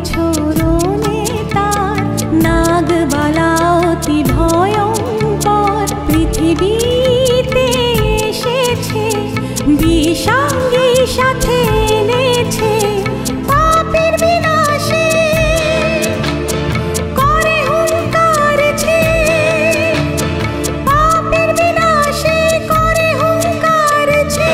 ছোড়নে তার নাগবালা অতি ভয়ঙ্কর পৃথিবীতে এসেছে বিষাঙ্গী সাথে এনেছে পাপের বিনাশে করে হুঙ্কার ছে পাপের বিনাশে করে হুঙ্কার ছে।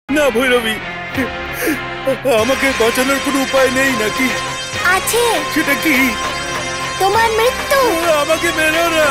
না ভৈরবী, আমাকে বাঁচানোর কোনো উপায় নেই নাকি? আছে। সেটা কি? তোমার মৃত্যু। আমাকে মেরো না।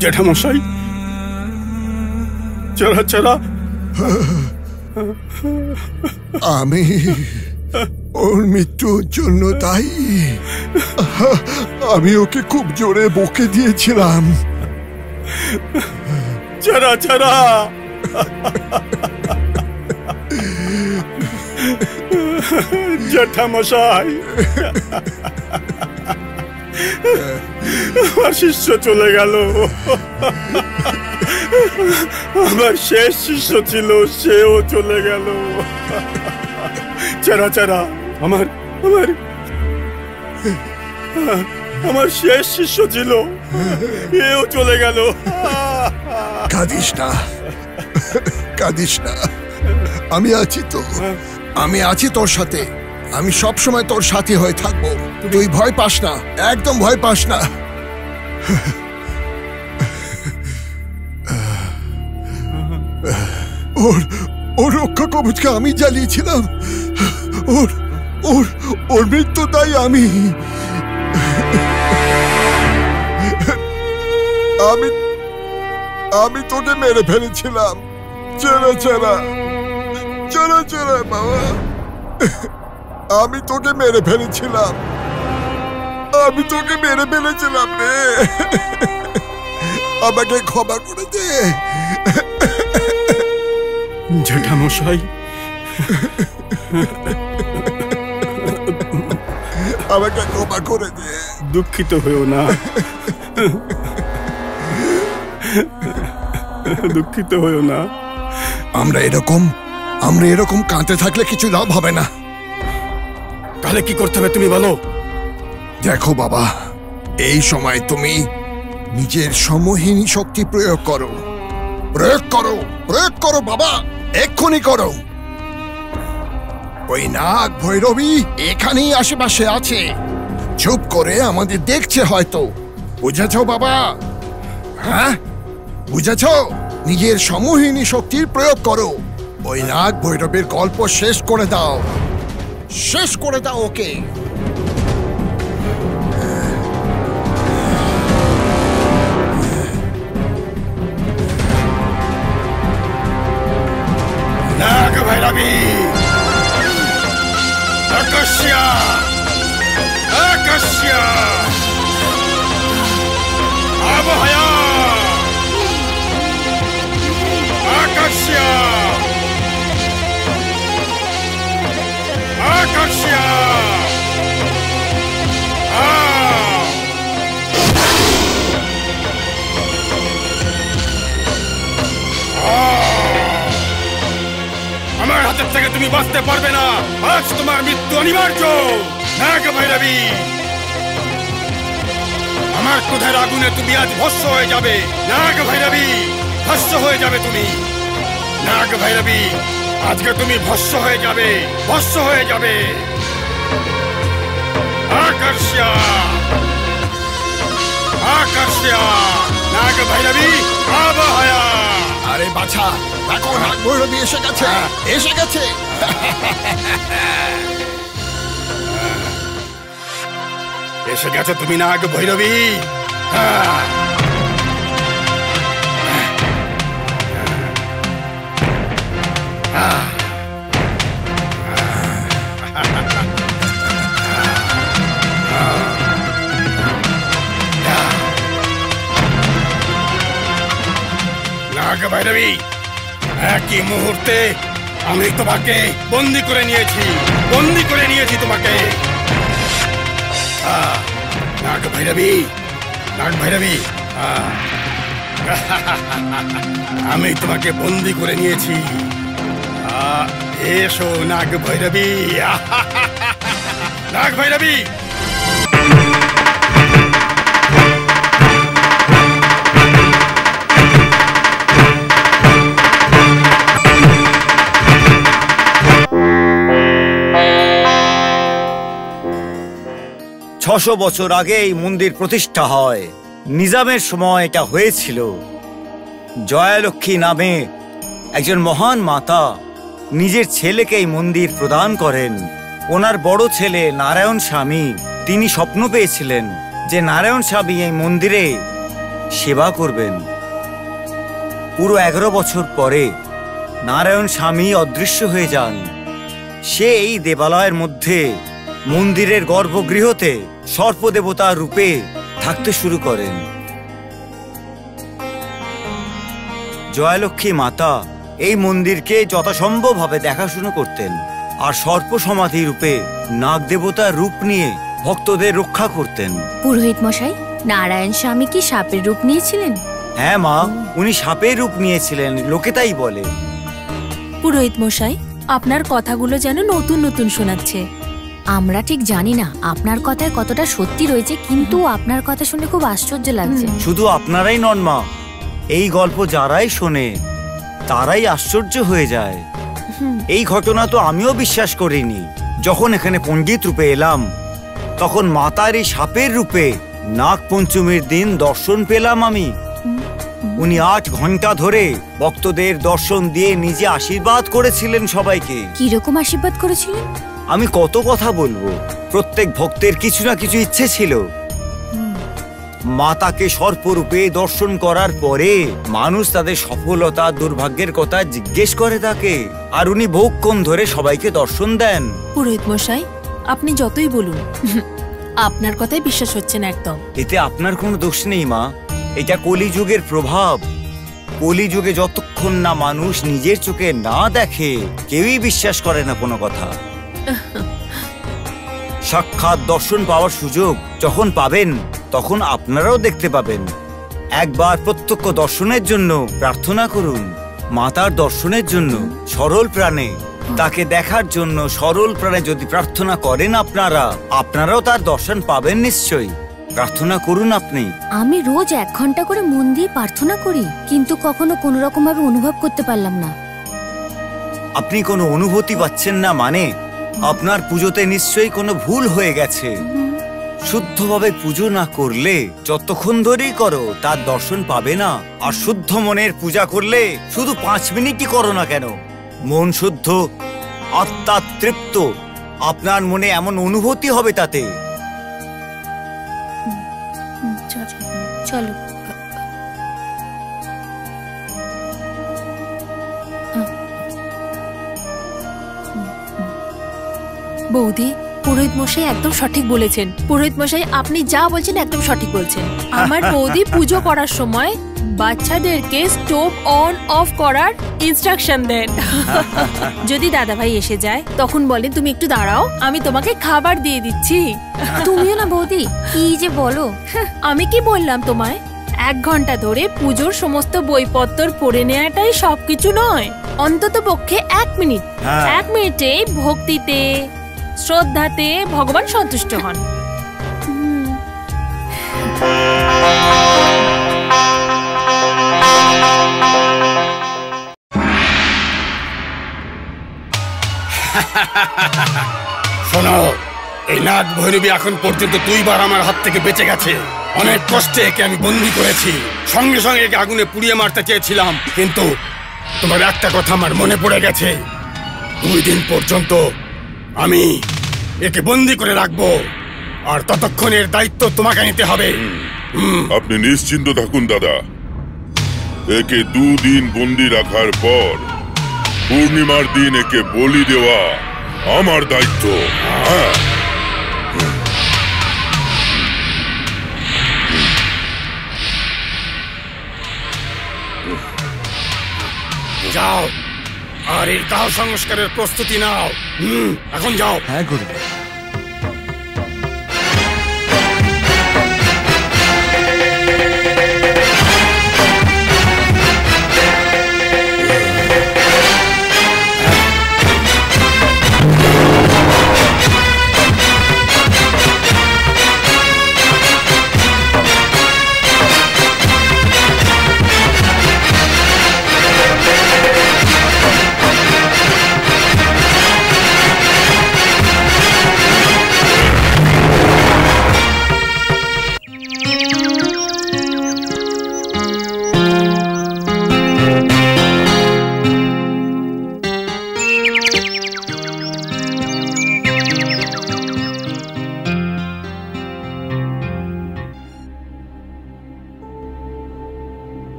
জ্যাঠামশাই, চলা চলা। আমি ওর মৃত্যুর জন্য তাই আমি ওকে খুব জোরে বকে দিয়েছিলাম। চলা চলা। জ্যাঠামশাই, আমার শিষ্য চলে গেল। আমার শেষ শিষ্য ছিল, সেও চলে গেল। চারা চারা, আমার আমার আমার শেষ শিষ্য ছিল, এও চলে গেল। কাঁদিস না, কাঁদিস না, আমি আছি তো, আমি আছি তোর সাথে। আমি সব সময় তোর সাথী হয়ে থাকবো। তুই ভয় পাস না, একদম ভয় পাস না। ওর রক্ষা কবচকে আমি জ্বালিয়েছিলাম। ওর ওর ওর মৃত্যু তাই আমি আমি আমি তোকে মেরে ফেলেছিলাম। চেরা চেরা চেরা চেরা বাবা, আমি তোকে মেরে ফেলেছিলাম। আমি তোকে মেরে ফেলেছিলাম রে, আমাকে ক্ষমা করে দে। জ্যাঠামশাই, আমাকে ক্ষমা করে দে। দুঃখিত হয়েও না, দুঃখিত হয়েও না। আমরা এরকম কাঁদতে থাকলে কিছু লাভ হবে না। তাহলে কি করতে হবে তুমি বলো? দেখো বাবা, এই সময় তুমি নিজের সমহীন শক্তি প্রয়োগ করো, প্রয়োগ করো, প্রয়োগ করো বাবা, এক্ষুনি করো। ওই নাগ ভৈরবী এখানেই আশেপাশে আছে, চুপ করে আমাদের দেখছে হয়তো। বুঝেছো বাবা? হ্যাঁ বুঝেছো? নিজের সমহীন শক্তির প্রয়োগ করো। ওই নাগ ভৈরবের গল্প শেষ করে দাও, শেষ করে দাও ওকে। নাগ ভৈরবী, আকস্যা আকস্যা আবহায়া, আকস্যা আকস্যা। আমার হাতের থেকে তুমি বাঁচতে পারবে না। আজ তোমার মৃত্যু অনিবার্য। নাগ ভৈরবী, আমার ক্রোধের আগুনে তুমি আজ ভস্ম হয়ে যাবে। নাগ ভৈরবী, ভস্ম হয়ে যাবে তুমি। নাগ ভৈরবী, আজকে তুমি ভস্ম হয়ে যাবে, ভস্ম হয়ে যাবে। আকর্ষিয়া, আকর্ষিয়া, নাগ ভৈরবী আবাহয়া। আরে বাছা, দেখো নাগ ভৈরবী এসে গেছে, এসে গেছে। এসে গেছো তুমি নাগ ভৈরবী। নাগ ভৈরবী, একই মুহূর্তে আমি তোমাকে বন্দি করে নিয়েছি, বন্দি করে নিয়েছি তোমাকে। নাগ ভৈরবী, নাগ ভৈরবী, আমি তোমাকে বন্দি করে নিয়েছি। এসো নাগ ভৈরবী, নাগ ভৈরবী। 600 বছর আগে এই মন্দির প্রতিষ্ঠা হয়। নিজামের সময় এটা হয়েছিল। জয়ালক্ষ্মী নামে একজন মহান মাতা নিজের ছেলেকে এই মন্দির প্রদান করেন। ওনার বড় ছেলে নারায়ণ স্বামী, তিনি স্বপ্ন পেয়েছিলেন যে নারায়ণ স্বামী এই মন্দিরে সেবা করবেন। পুরো 11 বছর পরে নারায়ণ স্বামী অদৃশ্য হয়ে যান। সে এই দেবালয়ের মধ্যে মন্দিরের গর্ভগৃহতে সর্পদেবতার রূপে থাকতে শুরু করেন। জয়ালক্ষ্মী মাতা এই মন্দিরকে যথাসম্ভবভাবে দেখাশুনো করতেন আর সর্প সমাধি রূপে নাগ দেবতার রূপ নিয়ে ভক্তদের রক্ষা করতেন। পুরোহিত মশাই, নারায়ণ স্বামী কি সাপের রূপ নিয়েছিলেন? হ্যাঁ মা, উনি সাপের রূপ নিয়েছিলেন, লোকে তাই বলে। পুরোহিত মশাই, আপনার কথাগুলো যেন নতুন নতুন শোনাচ্ছে। আমরা ঠিক জানি না আপনার কথায় কতটা সত্যি রয়েছে, কিন্তু আপনার কথা শুনে খুব আশ্চর্য লাগছে। শুধু আপনারাই নন মা, এই গল্প যারাই শোনে তারাই আশ্চর্য হয়ে যায়। এই ঘটনা তো আমিও বিশ্বাস করিনি। যখন এখানে পণ্ডিত রূপে এলাম তখন মাতার এই সাপের রূপে নাগ পঞ্চমীর দিন দর্শন পেলাম আমি। উনি 8 ঘন্টা ধরে ভক্তদের দর্শন দিয়ে নিজে আশীর্বাদ করেছিলেন সবাইকে। কিরকম আশীর্বাদ করেছিলেন? আমি কত কথা বলবো। প্রত্যেক ভক্তের কিছু না কিছু ইচ্ছে ছিল। মাতাকে সর্পরূপে দর্শন করার পরে মানুষ তাদের সফলতা দুর্ভাগ্যের কথা জিজ্ঞেস করে তাকে, আর উনি বহুক্ষণ ধরে সবাইকে দর্শন দেন। পুরোহিত মশাই, আপনি যতই বলুন আপনার কথাই বিশ্বাস হচ্ছে না একদম। এতে আপনার কোনো দোষ নেই মা, এটা কলিযুগের প্রভাব। কলিযুগে যতক্ষণ না মানুষ নিজের চোখে না দেখে কেউই বিশ্বাস করে না কোনো কথা। সাক্ষাৎ দর্শন পাওয়ার সুযোগ যখন পাবেন তখন আপনারাও দেখতে পাবেন। একবার প্রত্যক্ষ দর্শনের জন্য প্রার্থনা করুন, মাতার দর্শনের জন্য সরল প্রাণে, তাকে দেখার জন্য সরল প্রাণে যদি প্রার্থনা করেন আপনারাও তার দর্শন পাবেন নিশ্চয়ই। প্রার্থনা করুন আপনি। আমি রোজ 1 ঘন্টা করে মন দিয়ে প্রার্থনা করি, কিন্তু কখনো কোনো রকম ভাবে অনুভব করতে পারলাম না। আপনি কোনো অনুভূতি পাচ্ছেন না মানে আপনার পুজোতে নিশ্চয়ই কোনো ভুল হয়ে গেছে। শুদ্ধভাবে পুজো না করলে যতক্ষণ ধরেই করো তার দর্শন পাবে না। আর শুদ্ধ মনের পূজা করলে শুধু 5 মিনিটই করো না কেন, মন শুদ্ধ, আত্মা তৃপ্ত, আপনার মনে এমন অনুভূতি হবে তাতে। চলো। বৌদি, পুরোহিত মশাই একদম সঠিক বলেছেন। পুরোহিত মশাই, আপনি যা বলছেন একদম সঠিক বলছেন। আমার বৌদি পুজো করার সময় বাচ্চাদেরকে স্টোভ অন অফ করার ইনস্ট্রাকশন দেন। যদি দাদা ভাই এসে যায় তখন বলেন, তুমি একটু দাঁড়াও, আমি তোমাকে খাবার দিয়ে দিচ্ছি। তুমিও না বৌদি, কি যে বলো। আমি কি বললাম তোমায়? 1 ঘন্টা ধরে পুজোর সমস্ত বইপত্র পড়ে নেওয়াটাই সবকিছু নয়। অন্তত পক্ষে 1 মিনিট, 1 মিনিটে ভক্তিতে শ্রদ্ধাতে ভগবান সন্তুষ্ট হন। শোনো, এই নাগ ভৈরবী এখন পর্যন্ত 2 বার আমার হাত থেকে বেঁচে গেছে। অনেক কষ্টে একে আমি বন্দি করেছি, সঙ্গে সঙ্গে একে আগুনে পুড়িয়ে মারতে চেয়েছিলাম, কিন্তু তোমার একটা কথা আমার মনে পড়ে গেছে। 2 দিন পর্যন্ত আমি একে বন্দি করে রাখবো, আর ততক্ষণের দায়িত্ব তোমাকে নিতে হবে। আপনি নিশ্চিন্ত থাকুন দাদা, একে 2 দিন বন্দি রাখার পর পূর্ণিমার দিন একে বলি দেওয়া আমার দায়িত্ব। যাও আর এর দাহ সংস্কারের প্রস্তুতি নাও। এখন যাও। হ্যাঁ গুরু।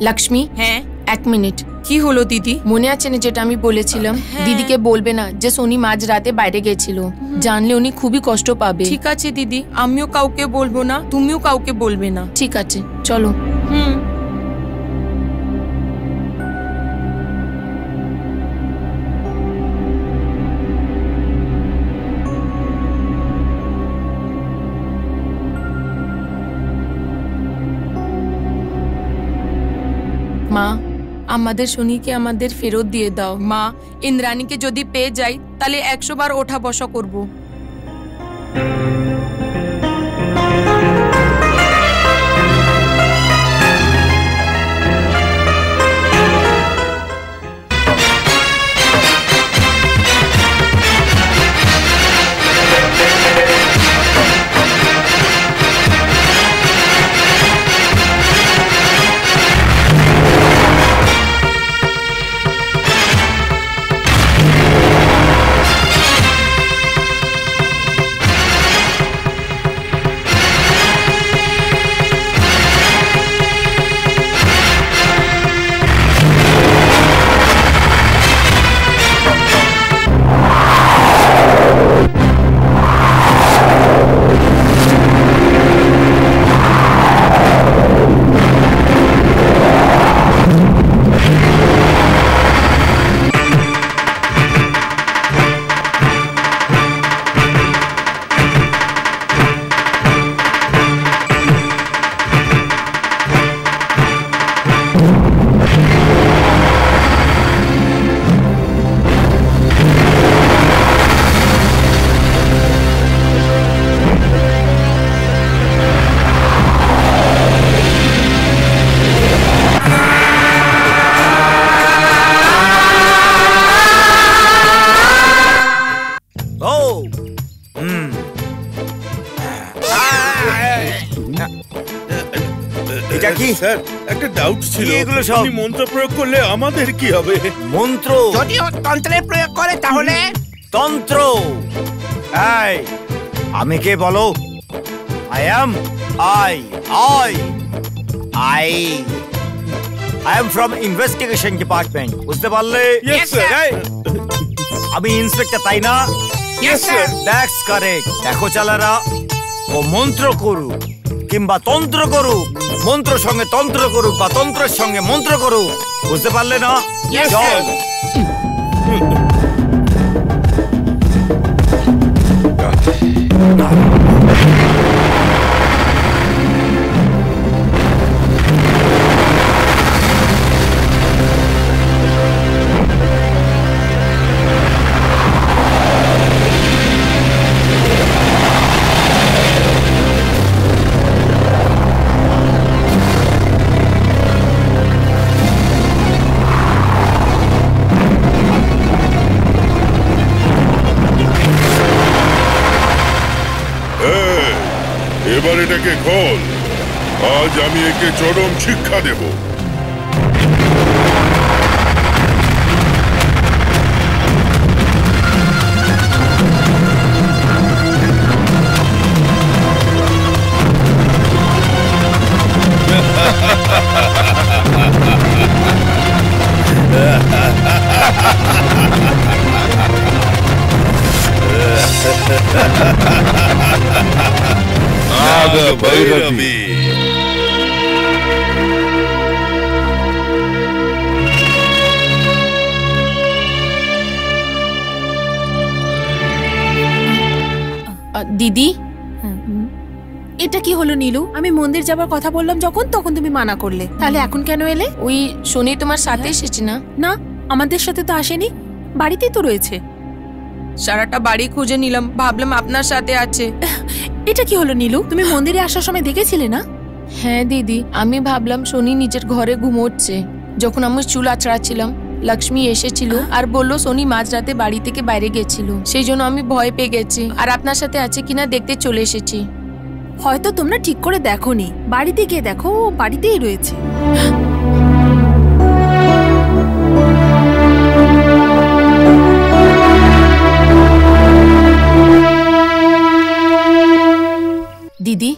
লক্ষ্মী, হ্যাঁ 1 মিনিট। কি হলো দিদি? মনে আছে না যেটা আমি বলেছিলাম দিদিকে বলবে না যে সোনি মাঝ রাতে বাইরে গেছিল, জানলে উনি খুবই কষ্ট পাবে। ঠিক আছে দিদি, আমিও কাউকে বলবো না, তুমিও কাউকে বলবে না। ঠিক আছে, চলো। মা, আমাদের সোনিকে আমাদের ফেরত দিয়ে দাও। মা, ইন্দ্রাণীকে যদি পেয়ে যাই তাহলে 100 বার ওঠা বসা করবো। এটা কি স্যার? একটা ডাউট ছিল, এগুলো সব আপনি মন্ত্র প্রয়োগ করলে আমাদের কি হবে? মন্ত্র? যদি ও তন্ত্রের প্রয়োগ করে তাহলে? তন্ত্র? এই, আমি কে বলো? I am from investigation department, বুঝতে পারলে? Yes, sir. আমি ইন্সপেক্টর, তাই না? Yes, sir. That's correct. দেখো চালারা, ও মন্ত্র করুক কিংবা তন্ত্র করুক, মন্ত্র সঙ্গে তন্ত্র করুক বা তন্ত্রের সঙ্গে মন্ত্র করুক, বুঝতে পারলে না? Yes, sir. একে খোল। আজ আমি একে চরম শিক্ষা দেব। नाग भैरवी। দিদি, এটা কি হলো নীলু? আমি মন্দির যাবার কথা বললাম যখন, তখন তুমি মানা করলে, তাহলে এখন কেন এলে? ওই শনি তোমার সাথে এসেছে না? না, আমাদের সাথে তো আসেনি, বাড়িতেই তো রয়েছে। সারাটা বাড়ি খুঁজে নিলাম, ভাবলাম আপনার সাথে আছে। এটা কি হলো নীলু? তুমি মন্দিরে আসার সময় দেখেছিলে না? হ্যাঁ দিদি, আমি ভাবলাম শনি নিজের ঘরে ঘুমোচ্ছে। যখন আমি চুল আঁচড়াচ্ছিলাম, লক্ষ্মী এসেছিল আর বলল শনি মাঝরাতে বাড়ি থেকে বাইরে গেছিল। সেই জন্য আমি ভয় পেয়ে গেছি, আর আপনার সাথে আছে কিনা দেখতে চলে এসেছি। হয়তো তোমরা ঠিক করে দেখোনি, বাড়িতে গিয়ে দেখো, ও বাড়িতেই রয়েছে। দিদি,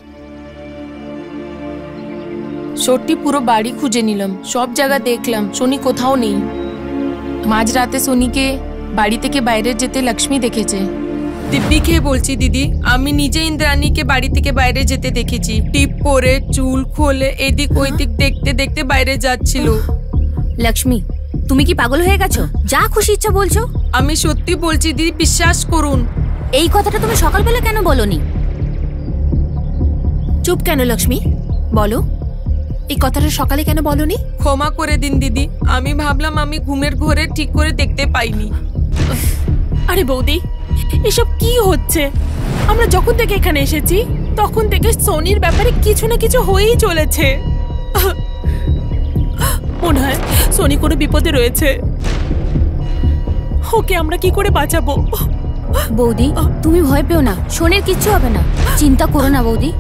সত্যি পুরো বাড়ি খুঁজে নিলাম, সব জায়গা দেখলাম, শনি কোথাও নেই। মাঝরাতে শনিকে বাড়ি থেকে বাইরে যেতে লক্ষ্মী দেখেছে। দিব্যি খেয়ে বলছি দিদি, আমি নিজে ইন্দ্রাণীকে বাড়ি থেকে বাইরে যেতে দেখেছি। টিপ পরে, চুল খোলে, এদিক ওইদিক দেখতে দেখতে বাইরে যাচ্ছিল। লক্ষ্মী, তুমি কি পাগল হয়ে গেছো? যা খুশি ইচ্ছা বলছো। আমি সত্যি বলছি দিদি, বিশ্বাস করুন। এই কথাটা তুমি সকালবেলা কেন বলোনি? চুপ কেন লক্ষ্মী, বলো এই কথাটা সকালে কেন বলনি? ক্ষমা করে দিন দিদি, আমি ভাবলাম আমি ঘুমের ঘরে ঠিক করে দেখতে পাইনি। আরে বৌদি, এসব কি হচ্ছে? আমরা যখন থেকে এখানে এসেছি তখন থেকে সোনির ব্যাপারে কিছু না কিছু হয়েই চলেছে। মনে হয় সোনি কোনো বিপদে রয়েছে। ওকে আমরা কি করে বাঁচাবো? বৌদি, তুমি ভয় পেও না, সোনির কিচ্ছু হবে না, চিন্তা করো না বৌদি।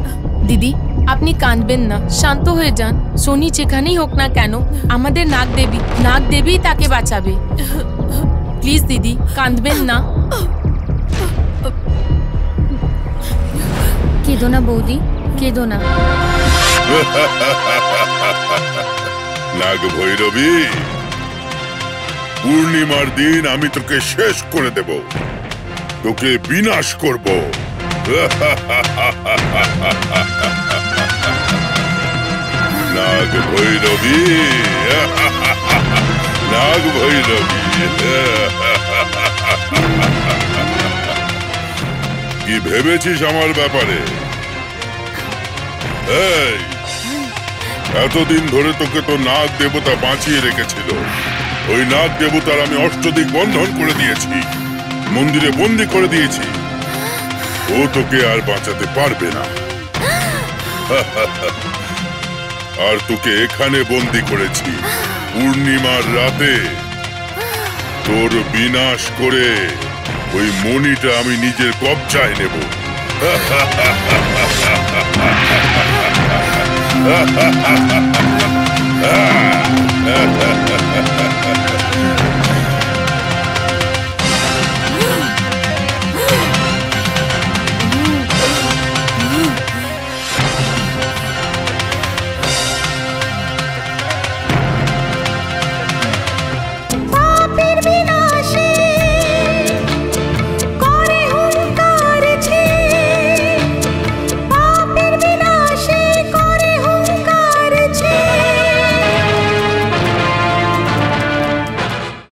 দিদি, আপনি কাঁদবেন না, শান্ত হয়ে যান। সোনি যেখানেই হোক না কেন, আমাদের নাগ দেবী তাকে বাঁচাবে। প্লিজ দিদি, কাঁদবেন না। কেঁদো না বৌদি, কেঁদো না। নাগ ভৈরবী, পূর্ণিমার দিন আমি তোকে শেষ করে দেব, তোকে বিনাশ করব। নাগ ভৈরবী, নাগ ভৈরবী। কি ভেবেছিস আমার ব্যাপারে? এই, এতদিন ধরে তোকে তো নাগ দেবতা বাঁচিয়ে রেখেছিল। ওই নাগ দেবতার আমি অষ্টদিক বন্ধন করে দিয়েছি, মন্দিরে বন্দি করে দিয়েছি। ও তোকে আর বাঁচাতে পারবে না। আর তোকে এখানে বন্দি করেছি পূর্ণিমার রাতে। তোর বিনাশ করে ওই মণিটা আমি নিজের কবজায় নেব।